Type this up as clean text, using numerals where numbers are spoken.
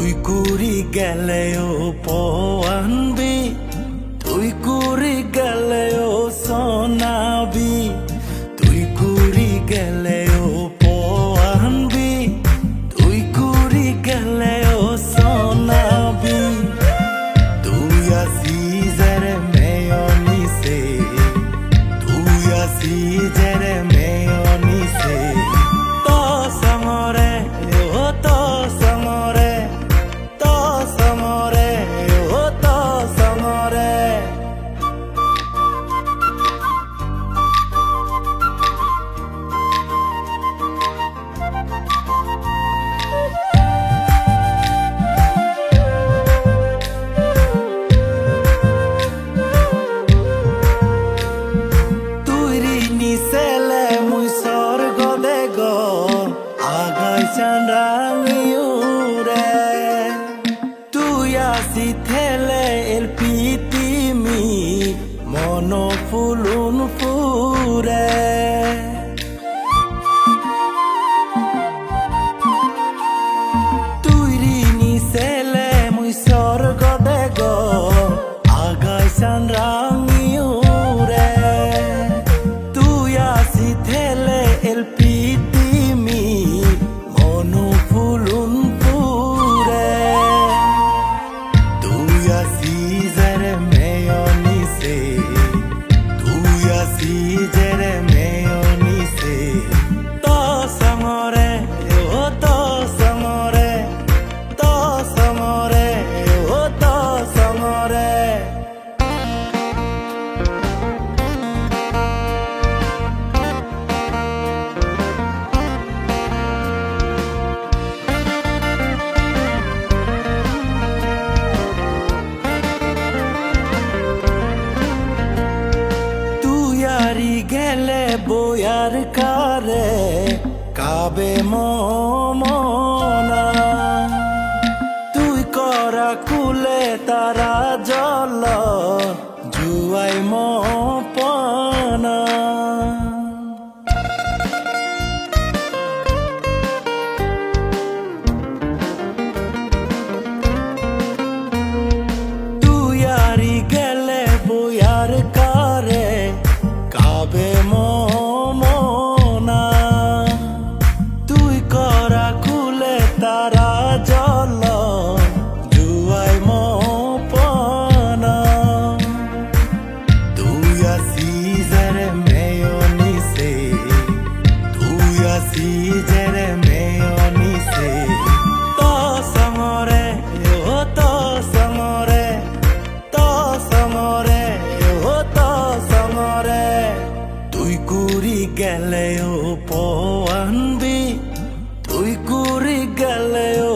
তুই কুড়ি গেলেও পওয়ানবি তুই কুড়ি গেলেও সোনাবি তুই কুড়ি গেলেও পওয়ানবি তুই কুড়ি গেলেও সোনাবি তুই আসিজের মেয়নিসে তুই আসিজের মেয়নিসে তো সমরে ও তো সমরে তো সমরে ও তো সমরে Nisele muy sorgo de go agai chanrangiure tu ya si thele el pitimi mono fulun fure tuiri nisele muy sorgo de go agai chanrangiure el pitimi mono fulun pure তুই আসিজের মেয়নিসে তুই আসিজের মেয়নিসে তো সমরে ও তো সমরে তো সমরে ও তো সমরে গেলে বয়ার কারে কাবে মমনা তুই করা কুলে তারা জল জুয়াই মপনা তুই আরি গেলে বয়ার কারে কাবে মমনা তুই করা কুলে তারা জল জুয়াই মপনা তুই আসিজের মেয়নিসে তুই আসিজের মেয়নিসে তো সমরে ও তো সমরে তো সমরে ও তো সমরে তুই কুড়ি গেলেও পওয়ানবি তুই কুড়ি গেলেও